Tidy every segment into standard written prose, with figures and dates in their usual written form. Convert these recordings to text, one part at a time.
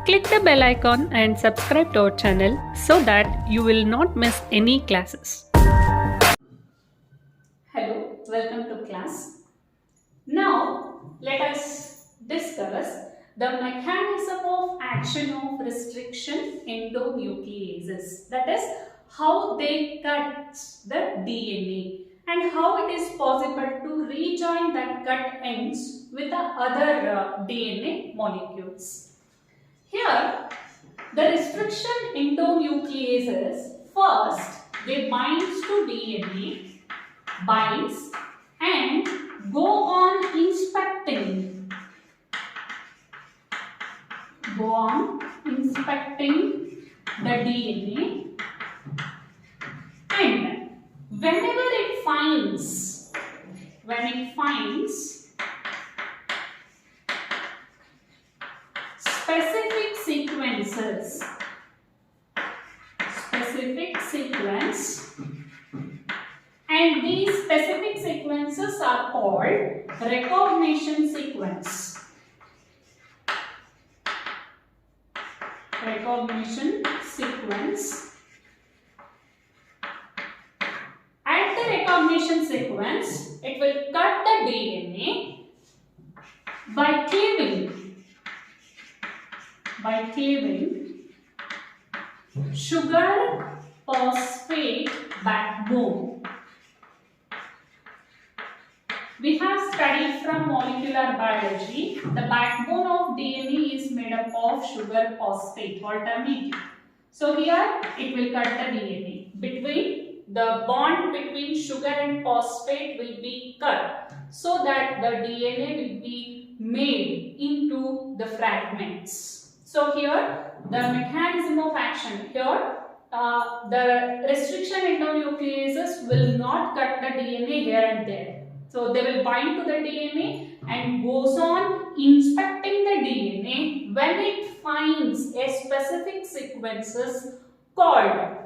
Click the bell icon and subscribe to our channel so that you will not miss any classes. Hello, welcome to class. Now, let us discuss the mechanism of action of restriction endonucleases. That is, how they cut the DNA and how it is possible to rejoin that cut ends with the other DNA molecules. Here, the restriction endonucleases, first they binds to DNA, binds and go on inspecting the DNA, and whenever it finds specific sequence and these specific sequences are called recognition sequence. At the recognition sequence, it will cut the DNA by cleaving sugar phosphate backbone. We have studied from molecular biology, the backbone of DNA is made up of sugar phosphate alternative. So here it will cut the DNA. The bond between sugar and phosphate will be cut so that the DNA will be made into the fragments. So here the mechanism of action, here the restriction endonucleases will not cut the DNA here and there. So they will bind to the DNA and goes on inspecting the DNA. When it finds a specific sequences called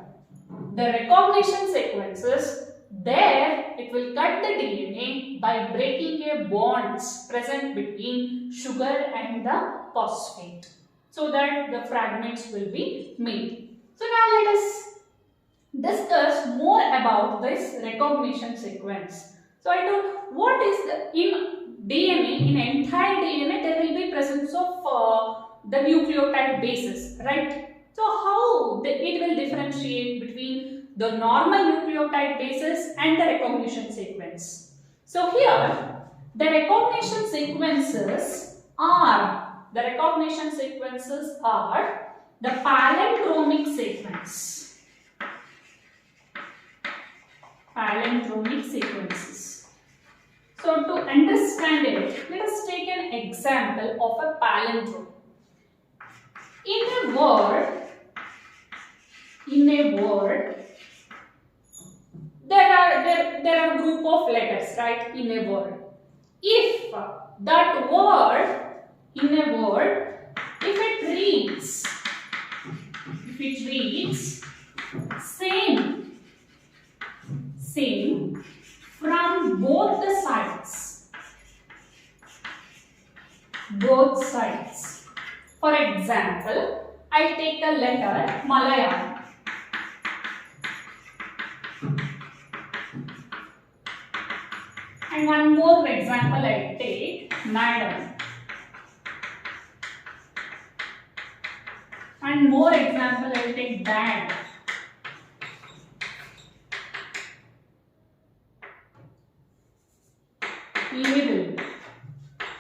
the recognition sequences, there it will cut the DNA by breaking a bonds present between sugar and the phosphate, so that the fragments will be made. So now let us discuss more about this recognition sequence. So I told what is in DNA, in entire DNA there will be presence of the nucleotide bases, right? So how it will differentiate between the normal nucleotide bases and the recognition sequence. So here the recognition sequences are the palindromic sequence. So to understand it, let us take an example of a palindrome. In a word, there are group of letters, right? In a word, if that word in a word, if it reads same from both sides. For example, I take a letter Malayalam. And one more example I take madam. And more example I take dad. Little.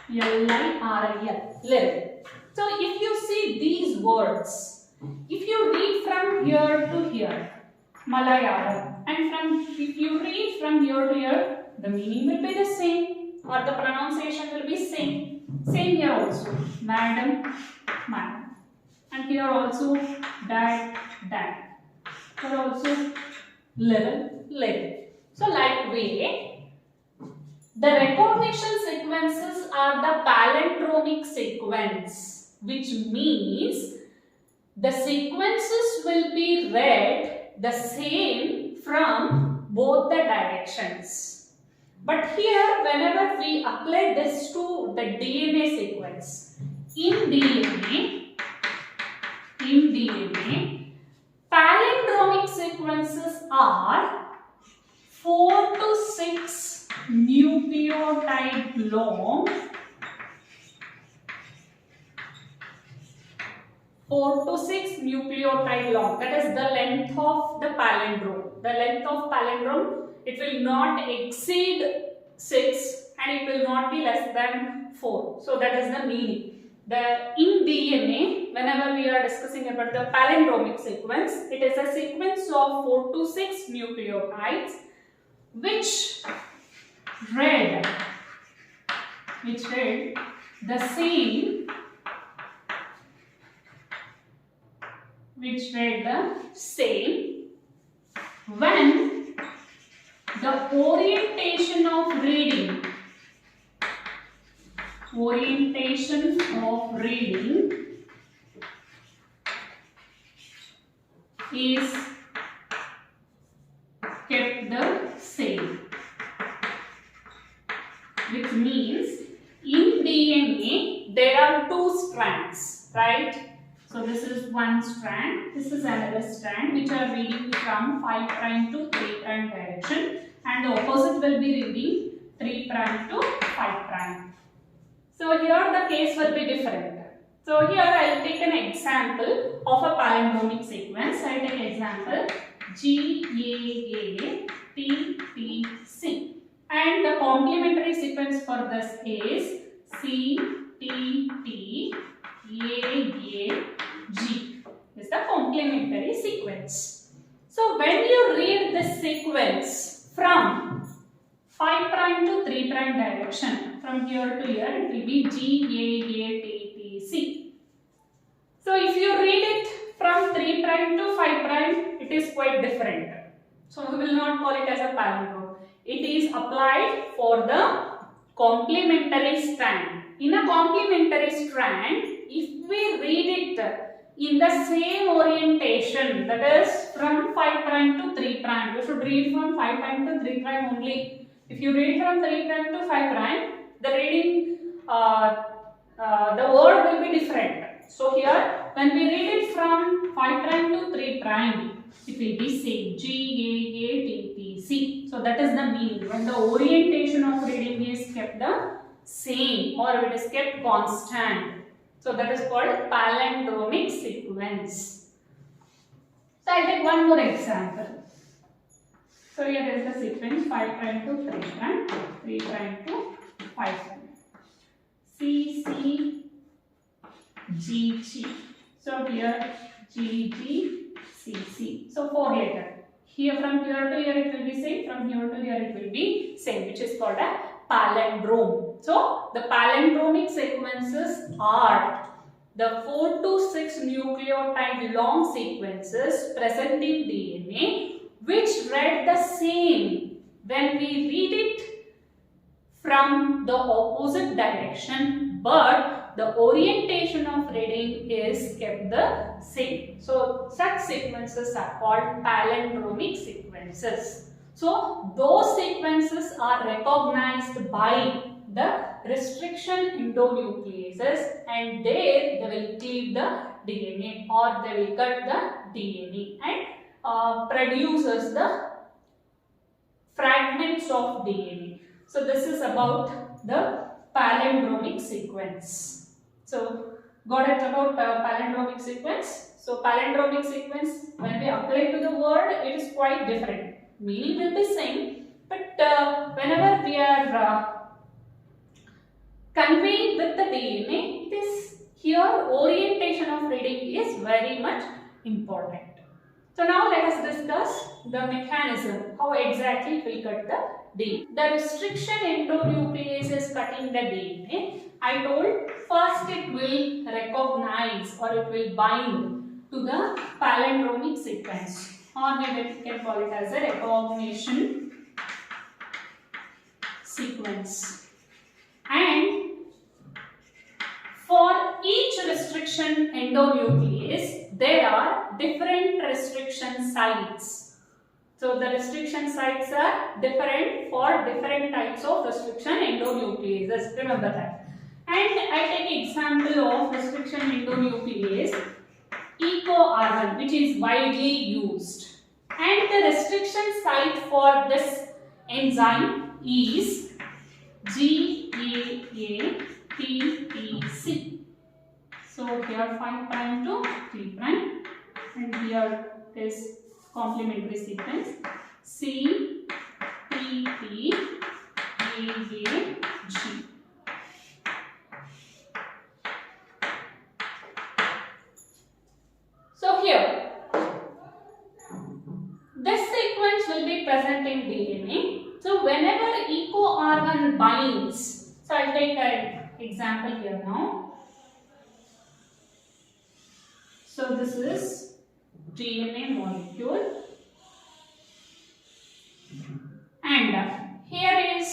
L-I-R-I-L. Little. So if you see these words, if you read from here to here, Malayalam, and if you read from here to here, the meaning will be the same, or the pronunciation will be same. Same here also, madam. And here also dad. Here also level. So like way, the recognition sequences are the palindromic sequence, which means the sequences will be read the same from both the directions. But here, whenever we apply this to the DNA sequence, in DNA, long 4 to 6 nucleotide long. That is the length of the palindrome. The length of palindrome, it will not exceed 6 and it will not be less than 4. So that is the meaning. In DNA, whenever we are discussing about the palindromic sequence, it is a sequence of 4 to 6 nucleotides which read the same when the orientation of reading is kept the same, which means in DNA there are two strands, right? So this is one strand, this is another strand which are reading from 5 prime to 3 prime direction, and the opposite will be reading 3 prime to 5 prime. So here the case will be different. So here I will take an example of a palindromic sequence. I will take example GAATTC, and the complementary sequence for this is CTTAAG is the complementary sequence. So when you read this sequence from 5 prime to 3 prime direction, from here to here it will be GAATTC. So if you read it from 3 prime to 5 prime, it is quite different. So we will not call it as a palindrome. It is applied for the complementary strand. In a complementary strand, if we read it in the same orientation, that is from 5 prime to 3 prime, you should read from 5 prime to 3 prime only. If you read from 3 prime to 5 prime, the reading, the word will be different. So here, when we read it from 5 prime to 3 prime, it will be same, GAATTC. So that is the meaning. When the orientation of reading is kept the same or it is kept constant. So that is called palindromic sequence. So I will take one more example. So here is the sequence 5 prime to 3 prime, 3 prime to 5 prime. CCGG. So here GGCC. So 4 letters. Here from here to here it will be same, from here to here it will be same, which is called a palindrome. So the palindromic sequences are the 4 to 6 nucleotide long sequences present in DNA which read the same when we read it from the opposite direction, but the orientation of reading is kept the same. So such sequences are called palindromic sequences. So those sequences are recognized by the restriction endonucleases, and they will cleave the DNA or they will cut the DNA and produces the fragments of DNA. So this is about the palindromic sequence. So got it about palindromic sequence. So palindromic sequence, when we apply to the word, it is quite different. Meaning will be same, but whenever we are conveying with the DNA, it is here orientation of reading is very much important. So now let us discuss the mechanism, how exactly it will cut the DNA. The restriction endonuclease is cutting the DNA. I told first it will recognize or it will bind to the palindromic sequence, or maybe we can call it as a recognition sequence. And for each restriction endonuclease, there are different restriction sites. So the restriction sites are different for different types of restriction endonucleases. Remember that. And I take example of restriction endonuclease EcoR1, which is widely used. And the restriction site for this enzyme is GAAT. C. So here 5 prime to 3 prime, and here is complementary sequence C, T, T, A, G. So here, this sequence will be present in DNA. So whenever eco-R1 binds, so I'll take an example here now. So this is DNA molecule, and here is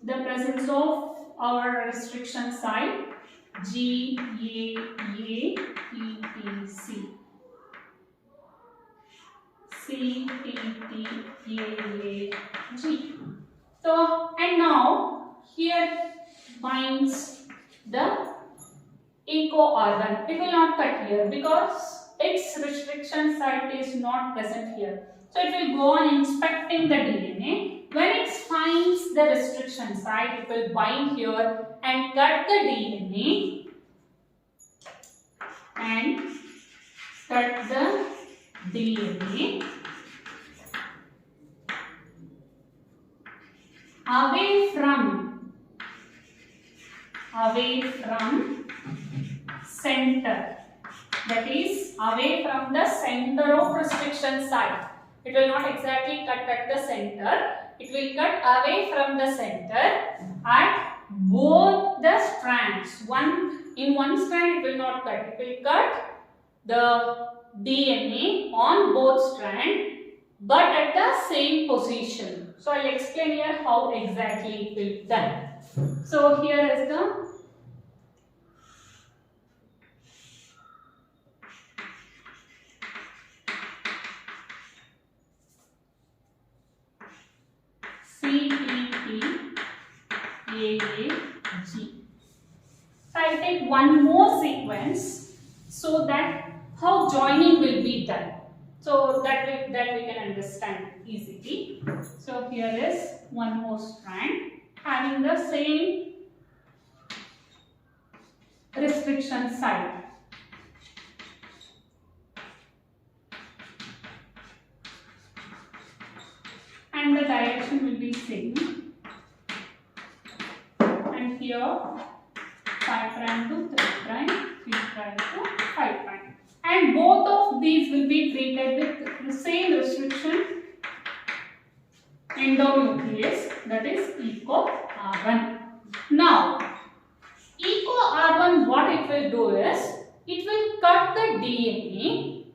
the presence of our restriction site G, A, T, T, C. C, T, T, A, G. So, and now here binds the eco-R1. It will not cut here because its restriction site is not present here. So it will go on inspecting the DNA. When it finds the restriction site, it will bind here and cut the DNA away from center, that is away from the center of restriction site. It will not exactly cut at the center, it will cut away from the center at both the strands. In one strand it will not cut, it will cut the DNA on both strands but at the same position. So I will explain here how exactly it will be done. So here is the C, T, T, A, G. So I will take one more sequence so that how joining will be done. So that we can understand easily. So here is one more strand having the same restriction site. And the direction will be same. And here 5 prime to 3 prime, 3 prime to 5 prime. And both of these will be treated with the same restriction endonuclease, that is eco-R1. Now, eco-R1, what it will do is, it will cut the DNA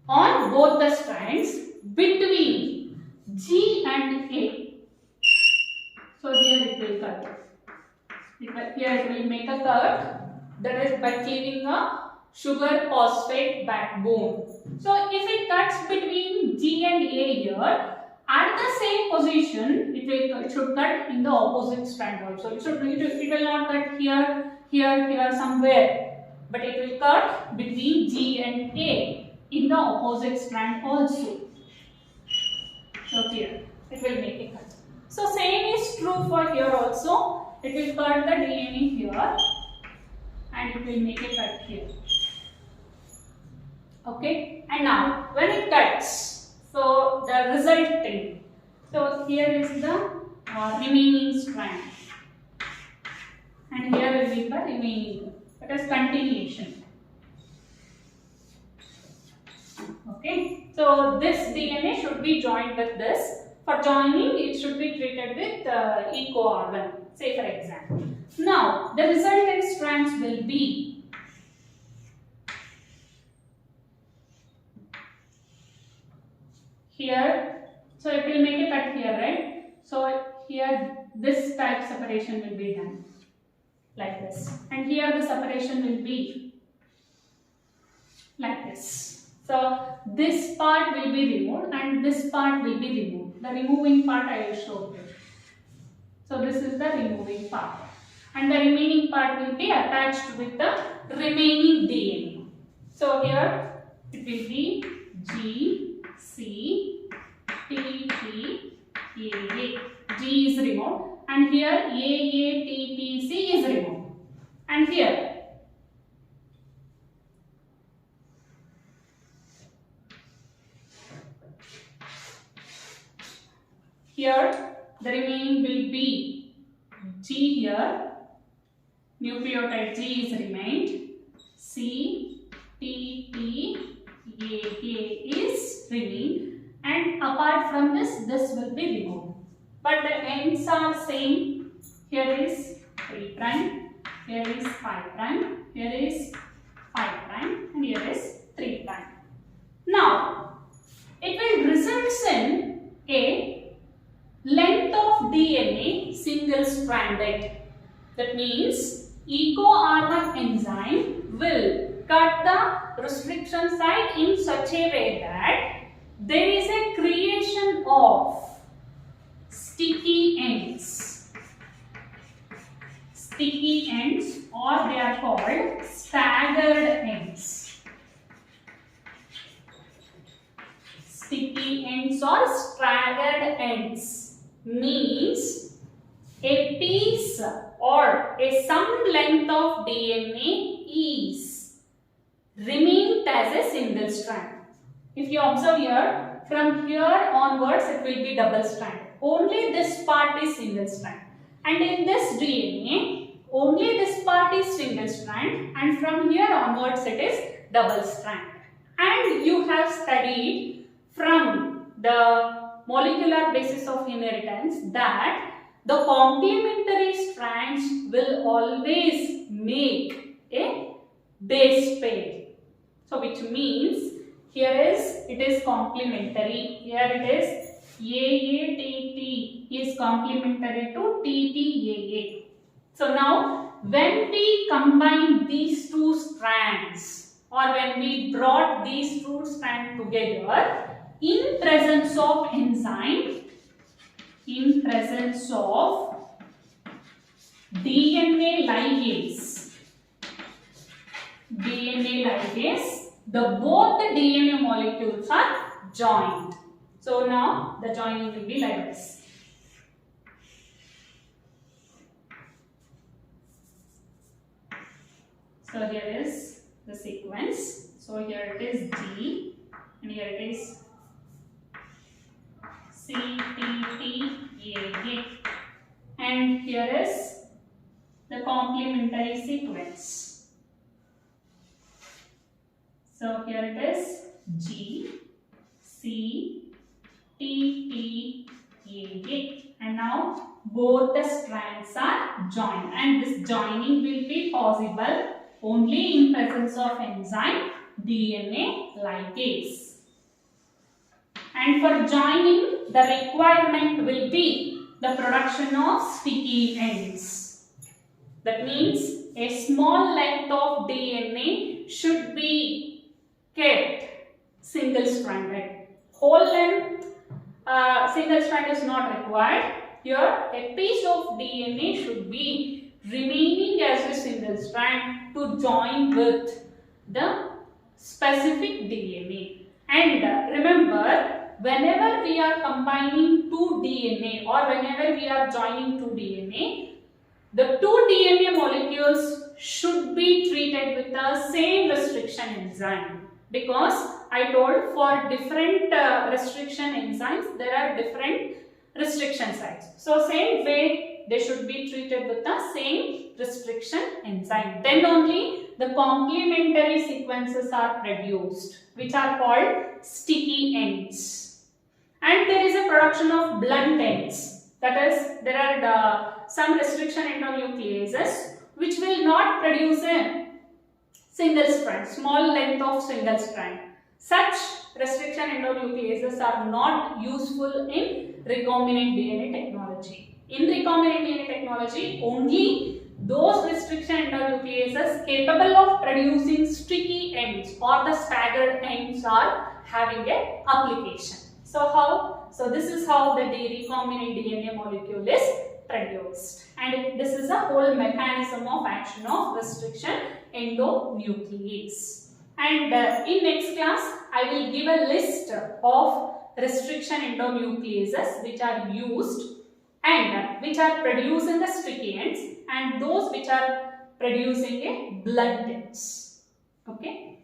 on both the strands between G and A. So here it will cut. Here it will make a cut, that is by cleaving a sugar phosphate backbone. So if it cuts between G and A here, at the same position, it should cut in the opposite strand also. It will not cut here, somewhere, but it will cut between G and A in the opposite strand also. So here, it will make a cut. So same is true for here also. It will cut the DNA here and it will make a cut here. Okay, and now when it cuts, so the resulting, so here is the remaining strand, and here will be the remaining, that is continuation. Okay, so this DNA should be joined with this. For joining, it should be treated with eco-R1, say for example. Now, the resultant strands will be here, so it will make a cut here, right? So here this type separation will be done like this, and here the separation will be like this. So this part will be removed and this part will be removed. The removing part I will show you. So this is the removing part, and the remaining part will be attached with the remaining DNA. So here it will be G, C, T, T, A. G is removed and here AATTC is removed. And here the remaining will be G here, nucleotide G is remained, C, T, T, A is remained, and apart from this will be removed. But the ends are same. Here is 3 prime, here is 5 prime, here is 5 prime, and here is 3 prime. Now, it will result in a length of DNA single stranded. That means EcoR1 enzyme will cut the restriction site in such a way that there is a creation of sticky ends. Sticky ends, or they are called staggered ends. Sticky ends or staggered ends means a piece or some length of DNA is remained as a single strand. If you observe here, from here onwards it will be double strand. Only this part is single strand. And in this DNA, only this part is single strand, and from here onwards it is double strand. And you have studied from the molecular basis of inheritance that the complementary strands will always make a base pair. So which means here it is complementary. Here it is AATT is complementary to TTAA. So now when we combine these two strands, or when we brought these two strands together in presence of enzyme, in presence of DNA ligase, both the DNA molecules are joined. So now the joining will be like this. So here is the sequence. So here it is G, and here it is C, T, T, A, and here is the complementary sequence. So here it is G, C, T, T, A, and now both the strands are joined, and this joining will be possible only in presence of enzyme DNA ligase. And for joining, the requirement will be the production of sticky ends. That means a small length of DNA should be kept single stranded. Whole length single strand is not required. Here a piece of DNA should be remaining as a single strand to join with the specific DNA. And remember, whenever we are combining two DNA or whenever we are joining two DNA, the two DNA molecules should be treated with the same restriction enzyme, because I told for different restriction enzymes there are different restriction sites. So same way they should be treated with the same restriction enzyme. Then only the complementary sequences are produced, which are called sticky ends. And there is a production of blunt ends. That is, there are some restriction endonucleases which will not produce a single strand, small length of single strand. Such restriction endonucleases are not useful in recombinant DNA technology. In recombinant DNA technology, only those restriction endonucleases capable of producing sticky ends or the staggered ends are having an application. So how? So this is how the recombinant DNA molecule is produced, and this is a whole mechanism of action of restriction endonuclease. And in next class, I will give a list of restriction endonucleases which are used and which are producing the sticky ends and those which are producing a blunt ends. Okay.